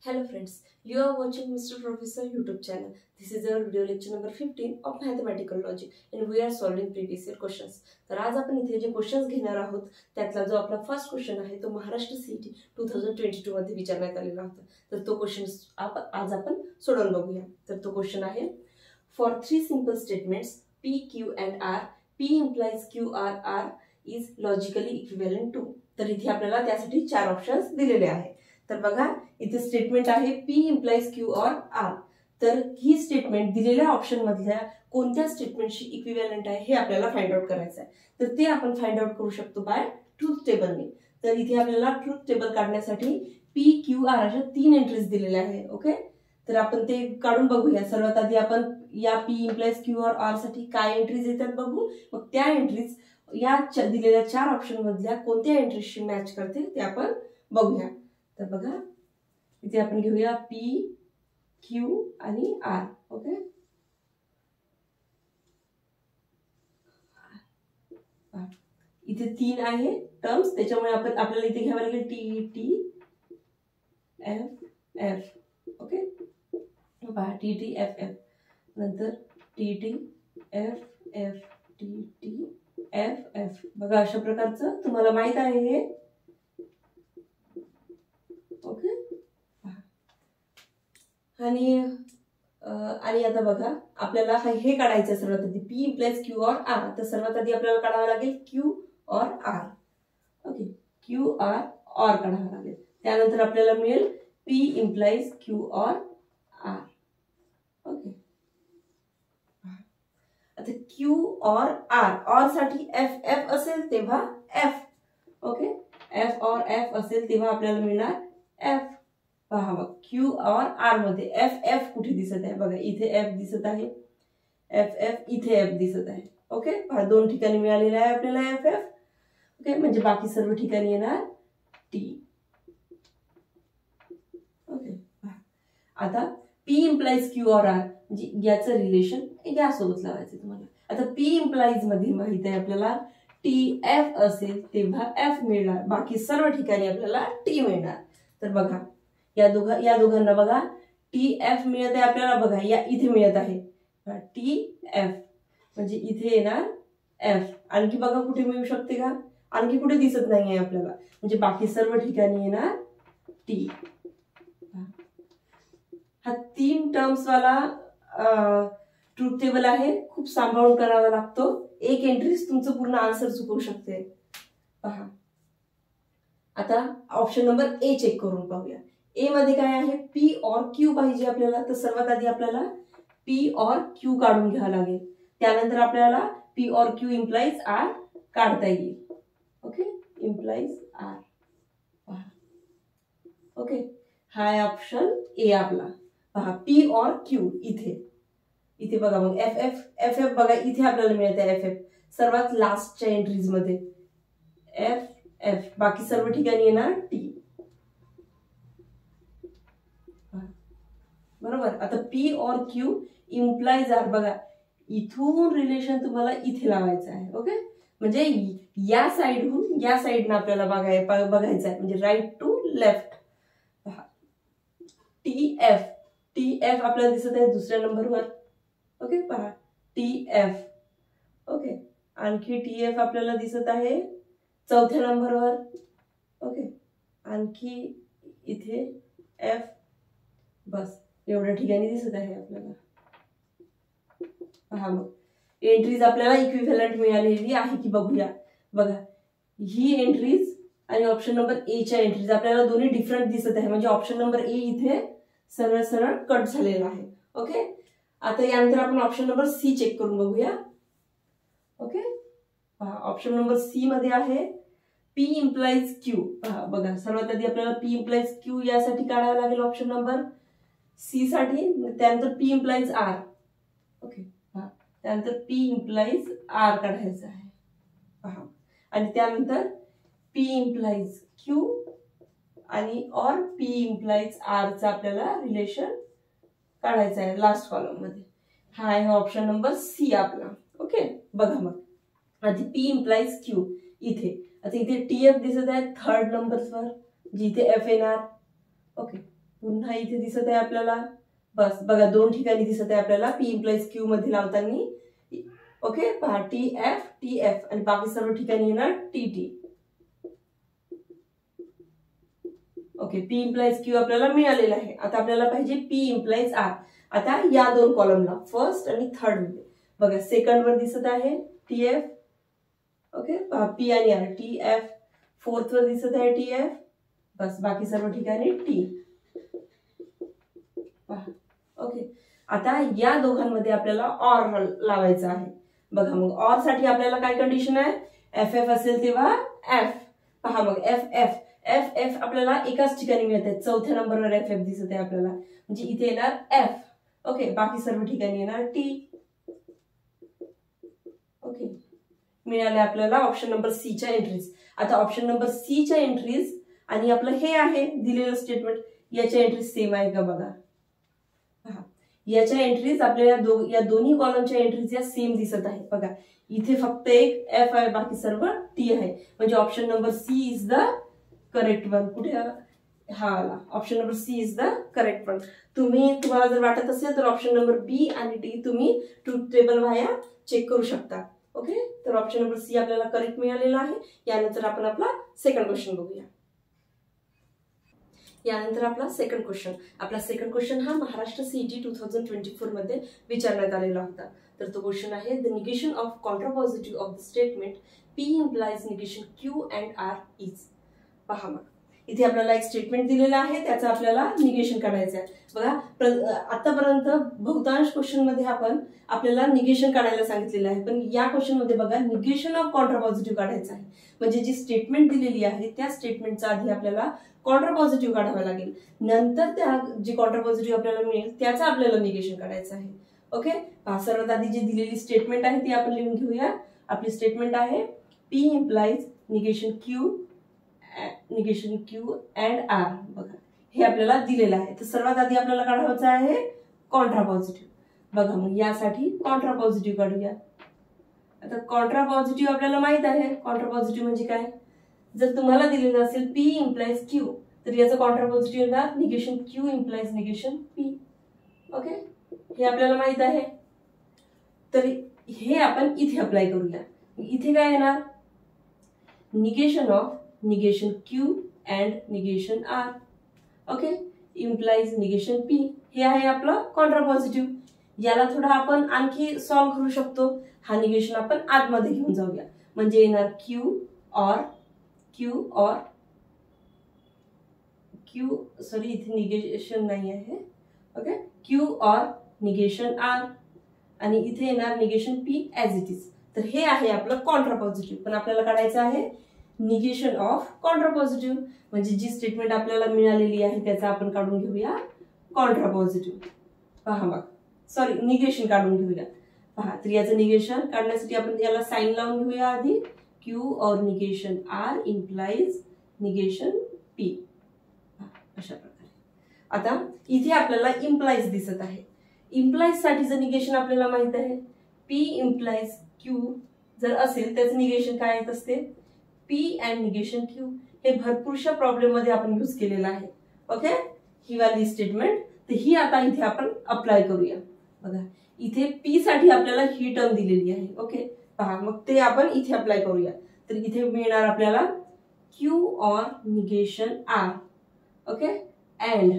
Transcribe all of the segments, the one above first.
Hello friends, you are watching Mr. Professor YouTube channel. This is our video lecture number 15 of mathematical logic and we are solving previous year questions. तर आज आपण इथे जे questions घेणार आहोत त्यातला जो आपला फर्स्ट क्वेश्चन आहे तो महाराष्ट्र सीईटी 2022 मध्ये विचारण्यात आलेला होता. तर तो क्वेश्चन आज आपण सोडवून बघूया. तर तो क्वेश्चन आहे for three simple statements P, Q and R, P implies Q R R is logically equivalent to. तर इथे आपल्याला त्यासाठी चार ऑप्शन्स दिलेले आहेत. तर बघा इथे स्टेटमेंट आहे P implies Q or R. तर ही स्टेटमेंट दिलेल्या ऑप्शन मधल्या कोणत्या स्टेटमेंटशी इक्विव्हॅलंट आहे हे आपल्याला फाइंड आउट करायचं आहे. तर ते आपण फाइंड आउट करू शकतो बाय ट्रूथ टेबलने. तर इथे आपल्याला ट्रूथ टेबल काढण्यासाठी P Q R अशा तीन एंट्रीज दिलेल्या आहेत. ओके, तर आपण ते काढून बघूया. सर्वात आधी आपण या P implies Q or R साठी काय एंट्रीज येतात बघू. मग त्या एंट्रीज या दिलेल्या चार ऑप्शन मधल्या कोणत्या एंट्रीजशी मॅच करते ते आपण बघूया. तर बघा इथे आपण घेऊया P Q आणि R. ओके, इथे तीन आहे टर्म्स, त्याच्यामुळे आपल्याला इथे घ्यावं लागेल T T F F. Okay, पहा T T F F नंतर T T F F T T F F. बघा अशा प्रकारचं तुम्हाला माहित आहे हे. ओके, आणि आता बघा आपल्याला हे काढायचं सर्वात आधी P implies Q or R. तर सर्वात आधी आपल्याला काढावं लागेल Q or R. Okay, Q R or काढावं लागेल. त्यानंतर आपल्याला मिळेल P implies Q or R. Okay, आता Q or R or साठी F F असेल तेव्हा F. Okay, F or F असेल तेव्हा आपल्याला मिळणार F. पहा बघ Q or R मध्ये F F कुठे दिसत आहे बघा, इथे F दिसत आहे, F F इथे F दिसत आहे. ओके, पहा दोन ठिकाणी मिळालेलं आहे आपल्याला F F. ओके, म्हणजे बाकी सर्व ठिकाणी येणार T. ओके, आता P implies Q or R म्हणजे याचं रिलेशन यासोबत लावायचं तुम्हाला. आता P implies मध्ये माहित आहे आपल्याला T F असेल तेव्हा F मिळणार, बाकी सर्व ठिकाणी आपल्याला T मिळणार. तर बघा या दोघांना बघा T F मिळत आहे आपल्याला, बघा या इथे मिळत आहे T F म्हणजे इथे येणार F. आणखी बघा कुठे मिळू शकते का, आणखी कुठे दिसत नाहीये आपल्याला, म्हणजे बाकी सर्व ठिकाणी येणार T. हा तीन टर्म्स वाला ट्रूथ टेबल आहे, खूप सांभाळून करावा लागतो. एक एंट्रीज तुमचं पूर्ण आन्सर चुकवू शकते. पहा आता ऑप्शन नंबर ए चेक करून पाहूया. ए मध्ये काय आहे P or Q पाहिजे आपल्याला. तर सर्वात आधी आपल्याला P or Q काढून घ्यावं लागेल. त्यानंतर आपल्याला P or Q implies R काढता येईल. Okay, implies R. ओके, हा आहे ऑप्शन ए आपला. पहा P or Q इथे बघा, मग F F F F बघा इथे आपल्याला मिळत आहे F F सर्वात लास्टच्या एंट्रीज मध्ये F F, बाकी सर्व ठिकाणी येणार T. बरोबर, आता P or Q implies R बघा इथून रिलेशन तुम्हाला इथे लावायचं आहे. ओके, म्हणजे या साइडहून या साइडनं आपल्याला बघायचं आहे, म्हणजे right to left. T F आपल्याला दिसत आहे दुसऱ्या नंबरवर. ओके, पहा T F. ओके, आणखी T F आपल्याला दिसत आहे चौथ्या नंबरवर. ओके, आणखी इथे F. बस एवढ्या ठिकाणी दिसत आहे आपल्याला. पहा मग एंट्रीज आपल्याला इक्विव्हॅलंट मिळालेली आहे की बघूया. बघा ही एंट्रीज आणि ऑप्शन नंबर ए च्या एंट्रीज आपल्याला दोन्ही डिफरंट दिसत आहे, म्हणजे ऑप्शन नंबर ए इथे सरळ सरळ कट झालेला आहे. ओके, आता यानंतर आपण ऑप्शन नंबर सी चेक करून बघूया. ओके, पहा ऑप्शन नंबर सी मध्ये आहे P implies Q. बघा सर्वात आधी आपल्याला P implies Q यासाठी काढावं लागेल ऑप्शन नंबर सी साठी. त्यानंतर P implies R. ओके, त्यानंतर P implies R काढायचं आहे. पहा, आणि त्यानंतर P implies Q आणि or P implies R चा आपल्याला रिलेशन काढायचं आहे लास्ट कॉलम मध्ये. हा आहे ऑप्शन नंबर सी आपला. ओके, बघा मग आधी P implies Q इथे, आता इथे TF दिसत आहे थर्ड नंबरवर जिथे F येणार. ओके, पुन्हा इथे दिसत आहे आपल्याला, बस बघा 2 ठिकाणी दिसत आहे आपल्याला P इम्प्लाइज Q मध्ये लावताना. ओके पहा TF आणि बाकी सर्व ठिकाणी येणार TT. Okay P implies Q आपल्याला मिळालेला आहे. आता आपल्याला पाहिजे P इम्प्लाइज R. आता या 2 कॉलमला फर्स्ट आणि थर्ड मध्ये बघा सेकंड वर दिसत आहे TF. ओके पहा P आणि R TF. फोर्थ वर दिसत आहे TF. बस बाकी सर्व ठिकाणी T. पहा ओके आता या दोघांमध्ये आपल्याला ऑर लावायचा आहे. बघा मग ऑर साठी आपल्याला काय कंडिशन आहे, FF असेल तेव्हा F. पहा मग FF आपल्याला एकाच ठिकाणी मिळत आहे, चौथ्या नंबरवर FF दिसत आहे आपल्याला, म्हणजे इथे येणार F. ओके बाकी सर्व ठिकाणी येणार T. ओके मिळाले आपल्याला ऑप्शन नंबर सी च्या एंट्रीज. आता ऑप्शन नंबर सी च्या एंट्रीज आणि आपलं हे आहे दिलेलं स्टेटमेंट, याच्या एंट्रीज सेम आहे का बघा. याच्या एंट्रीज आपल्याला या दोन्ही कॉलमच्या एंट्रीज या सेम दिसत आहे. बघा इथे फक्त एक F आहे, बाकी सर्व T आहे, म्हणजे option number C is the correct one. कुठे हा आला, option number C is the correct one. तुम्हाला जर वाटत असेल तर ऑप्शन नंबर बी आणि डी तुम्ही ट्रूथ टेबल व्हाया चेक करू शकता. ओके तर ऑप्शन नंबर सी आपल्याला करेक्ट मिळालेला आहे. यानंतर आपण आपला सेकंड क्वेश्चन बघूया. यानंतर आपला सेकंड क्वेश्चन. आपला सेकंड क्वेश्चन हा महाराष्ट्र CET 2024 मध्ये विचारण्यात आलेला होता. तर तो क्वेश्चन आहे the negation of contrapositive of the statement P implies negation Q and R is. पहा मग इथे आपल्याला एक स्टेटमेंट दिलेलं आहे, त्याचं आपल्याला निगेशन काढायचं आहे. बघा आतापर्यंत बहुतांश क्वेश्चन मध्ये आपल्याला निगेशन काढायला सांगितलेलं आहे, पण या क्वेश्चन मध्ये बघा निगेशन ऑफ कॉन्ट्रापॉझिटिव्ह काढायचं आहे. म्हणजे जी स्टेटमेंट दिलेली आहे त्या स्टेटमेंटचा आधी आपल्याला कॉन्ट्रापॉझिटिव्ह काढावा लागेल, नंतर त्या जी कॉन्ट्रापॉझिटिव्ह आपल्याला मिळेल त्याचं आपल्याला निगेशन काढायचं आहे. ओके सर्वात आधी जी दिलेली स्टेटमेंट आहे ती आपण लिहून घेऊया. आपली स्टेटमेंट आहे P implies negation Q and R. बघा हे आपल्याला दिलेलं आहे. तर सर्वात आधी आपल्याला काढायचं आहे कॉन्ट्रापॉझिटिव्ह. बघा मग यासाठी कॉन्ट्रापॉझिटिव्ह काढूया. आता कॉन्ट्रापॉझिटिव्ह आपल्याला माहित आहे कॉन्ट्रापॉझिटिव्ह म्हणजे काय. जर तुम्हाला दिलेलं असेल P इम्प्लाइज Q तर याचं कॉन्ट्रापॉझिटिव्ह येणार negation Q implies negation P. Okay हे आपल्याला माहित आहे. तर हे आपण इथे अप्लाय करूया. इथे काय येणार negation of negation Q and negation R. Okay implies negation P. हे आहे आपलं कॉन्ट्रापॉझिटिव्ह. याला थोडा आपण आणखी सॉल्व्ह करू शकतो. हा निगेशन आपण आतमध्ये घेऊन जाऊया, म्हणजे येणार Q सॉरी इथे निगेशन नाही आहे. ओके Q और निगेशन R आणि इथे येणार negation P as it is. तर हे आहे आपलं कॉन्ट्रापॉझिटिव्ह. पण आपल्याला काढायचं आहे निगेशन ऑफ कॉन्ट्रापॉझिटिव्ह, म्हणजे जी स्टेटमेंट आपल्याला मिळालेली आहे त्याचा आपण काढून घेऊया कॉन्ट्रापॉझिटिव्ह. पहा मग सॉरी निगेशन काढून घेऊया. पहा तर याचं निगेशन काढण्यासाठी आपण याला साइन लावून घेऊया आधी. Q और negation R implies negation P. अशा प्रकारे. आता इथे आपल्याला इम्प्लाइज दिसत आहे. इम्प्लाइज साठीचं निगेशन आपल्याला माहित आहे P इम्प्लाइज Q जर असेल त्याचं निगेशन काय येत असते P अँड निगेशन Q. हे भरपूरशा प्रॉब्लेम मध्ये आपण यूज केलेलं आहे. ओके ही वाली स्टेटमेंट. तर ही आता इथे आपण अप्लाय करूया. बघा इथे P साठी आपल्याला ही टर्म दिलेली आहे. ओके पहा मग ते आपण इथे अप्लाय करूया. तर इथे मिळणार आपल्याला Q और negation R. Okay and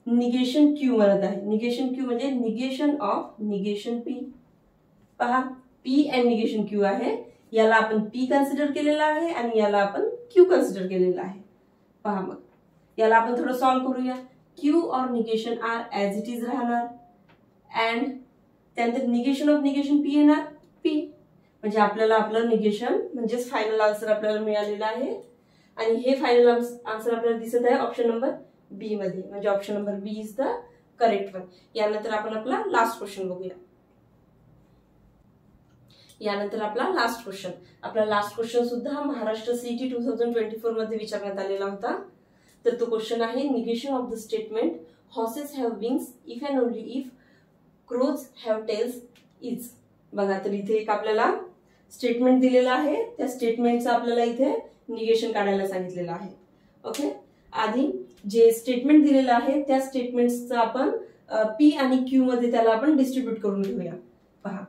negation Q म्हणत आहे. निगेशन Q म्हणजे निगेशन ऑफ निगेशन P. पहा P अँड निगेशन Q आहे. याला आपण P कन्सिडर केलेला आहे आणि याला आपण Q कन्सिडर केलेला आहे. पहा मग याला आपण थोडं सॉल्व्ह करूया. Q और negation R as it is राहणार अँड त्यानंतर निगेशन ऑफ निगेशन P येणार P. म्हणजे आपल्याला आपलं निगेशन म्हणजेच फायनल आन्सर आपल्याला मिळालेला आहे. आणि हे फायनल आन्सर आपल्याला दिसत आहे ऑप्शन नंबर बी मध्ये, म्हणजे option number B is the correct one. यानंतर आपण आपला लास्ट क्वेश्चन बघूया. यानंतर आपला लास्ट क्वेश्चन. आपला लास्ट क्वेश्चन सुद्धा महाराष्ट्र CET 2024 मध्ये विचारण्यात आलेला होता. तर तो क्वेश्चन आहे negation of the statement horses have wings if and only if crows have tails is. बघा तर इथे एक आपल्याला स्टेटमेंट दिलेलं आहे. त्या स्टेटमेंटचं आपल्याला इथे निगेशन काढायला सांगितलेलं आहे. ओके आधी जे स्टेटमेंट दिलेलं आहे त्या स्टेटमेंटचं आपण पी आणि क्यू मध्ये त्याला आपण डिस्ट्रीब्यूट करून घेऊया. पहा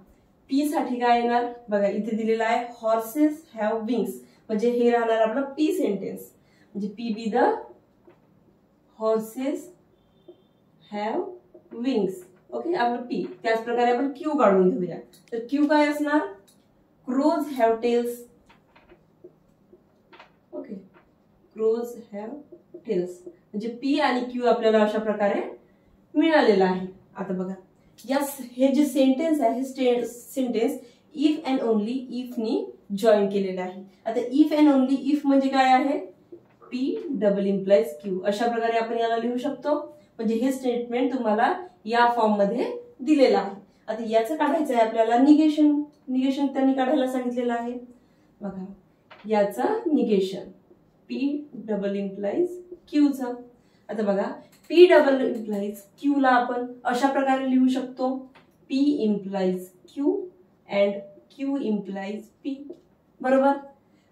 पी साठी काय येणार बघा, इथे दिलेलं आहे हॉर्सेस हॅव विंग्स, म्हणजे हे राहणार आपलं पी सेंटेन्स, म्हणजे P be the horses have wings. Okay, आपलं पी. त्याच प्रकारे आपण क्यू काढून घेऊया. तर क्यू काय असणार, crows have tails. Okay, crows have tails, म्हणजे पी आणि क्यू आपल्याला अशा प्रकारे मिळालेला आहे. आता बघा हे जे सेंटेन्स आहे sentence if and only if नी जॉईन केलेलं आहे. आता इफ अँड ओनली इफ म्हणजे काय आहे, पी डबल इम्प्लाइज क्यू. अशा प्रकारे आपण याला लिहू शकतो. म्हणजे हे स्टेटमेंट तुम्हाला या फॉर्म मध्ये दिलेलं आहे. आता याचं काढायचं आहे आपल्याला निगेशन. निगेशन त्यांनी काढायला सांगितलेलं आहे. बघा याचा निगेशन पी डबल इम्प्लाइज क्यूचा. आता बघा पी डबल इम्प्लाइज क्यू ला आपण अशा प्रकारे लिहू शकतो, P implies Q and Q implies P. बरोबर,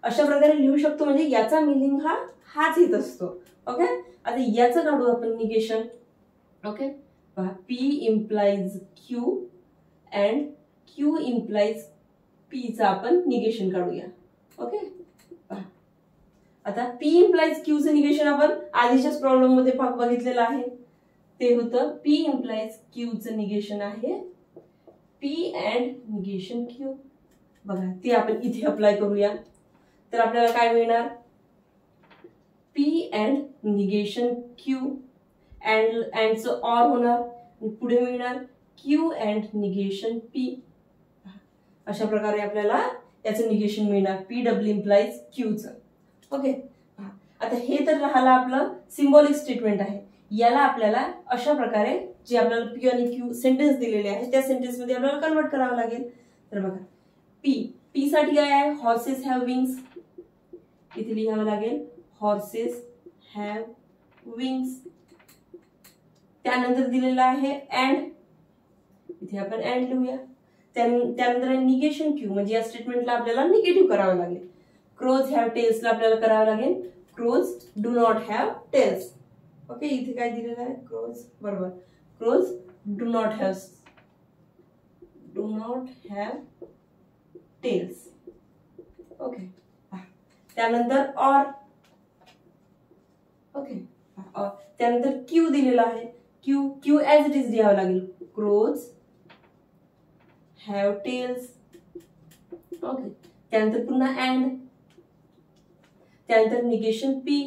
अशा प्रकारे लिहू शकतो. म्हणजे याचा मिनिंग हाच येत असतो. ओके, आता याचं काढू आपण negation. Okay, P implies Q and Q implies P चा आपण निगेशन काढूया. ओके, आता पी इम्प्लाइज क्यू चं निगेशन आपण आधीच्याच प्रॉब्लेम मध्ये बघितलेलं आहे. ते होतं पी इम्प्लाइज क्यू चं निगेशन आहे पी अँड निगेशन क्यू. बघा ते आपण इथे अप्लाय करूया. तर आपल्याला काय मिळणार, पी अँड निगेशन क्यू अँडचं ऑर होणार, पुढे मिळणार क्यू अँड निगेशन पी. अशा प्रकारे आपल्याला याचं निगेशन मिळणार पी डबल इम्प्लाइज क्यूचं. ओके, आता हे तर राहिलं आपलं सिम्बॉलिक स्टेटमेंट आहे. याला आपल्याला अशा प्रकारे जे आपल्याला पी आणि क्यू सेंटेन्स दिलेले आहे त्या सेंटेन्स मध्ये आपल्याला कन्वर्ट करावं लागेल. तर बघा पी साठी काय आहे, हॉर्सेस हॅव विंग्स. इथे लिहावं लागेल हॉर्सेस हॅव विंग्स. त्यानंतर दिलेलं आहे अँड, इथे आपण अँड लिहूया. त्यानंतर निगेशन क्यू, म्हणजे या स्टेटमेंटला आपल्याला निगेटिव्ह करावं लागेल. क्रोज हॅव टेल्स ला आपल्याला करावं लागेल crows do not have tails. Okay, इथे काय दिलेलं आहे क्रोज. बरोबर, crows do not have tails. Okay, त्यानंतर ऑर. ओके, त्यानंतर क्यू दिलेला आहे. क्यू ऍज इट इज लिहावं लागेल क्रोज हॅव टेल्स. ओके, त्यानंतर पुन्हा अँड, त्यानंतर negation P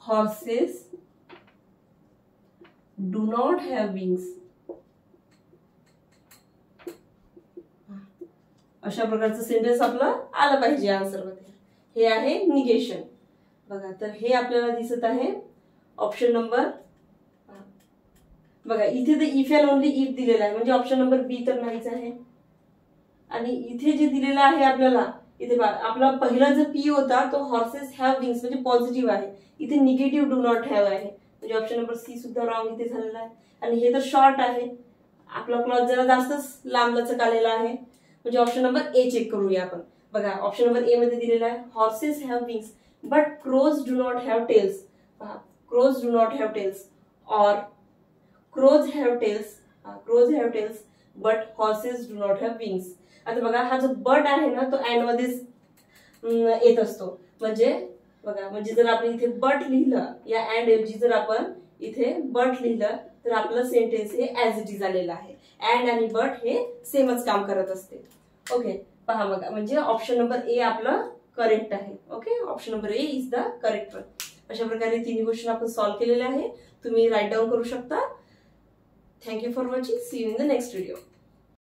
horses do not have wings. अशा प्रकारचं सेंटेन्स आपलं आलं पाहिजे आन्सर मध्ये. हे आहे निगेशन. बघा तर हे आपल्याला दिसत आहे ऑप्शन नंबर. बघा इथे तर इफ अँड ओनली इफ दिलेला आहे, म्हणजे ऑप्शन नंबर बी तर नाहीच आहे. आणि इथे जे दिलेलं आहे आपल्याला, इथे आपला पहिला जो पी होता तो हॉर्सेस हॅव विंग्स म्हणजे पॉझिटिव्ह आहे. इथे निगेटिव्ह डू नॉट हॅव आहे, म्हणजे ऑप्शन नंबर सी सुद्धा रॉंग इथे झालेला आहे. आणि हे तर शॉर्ट आहे, आपला क्लॉज जरा जास्तच लांब लचक आलेला आहे, म्हणजे ऑप्शन नंबर ए चेक करूया आपण. बघा ऑप्शन नंबर ए मध्ये दिलेला आहे horses have wings but crows do not have tails. Crows do not have tails or crows have tails but horses do not have wings. आता बघा हा जो बट आहे ना तो अँड मध्येच येत असतो. म्हणजे बघा, म्हणजे जर आपण इथे बट लिहिलं, या अँड ऐवजी जर आपण इथे बट लिहिलं तर आपलं सेंटेन्स हे ऍज इट इज आलेलं आहे. अँड आणि बट हे सेमच काम करत असते. ओके, पहा बघा, म्हणजे ऑप्शन नंबर ए आपलं करेक्ट आहे. Okay, option number A is the correct one. अशा प्रकारे तिन्ही क्वेश्चन आपण सॉल्व्ह केलेले आहे. तुम्ही राईट डाऊन करू शकता. Thank you for watching. See you in the next video.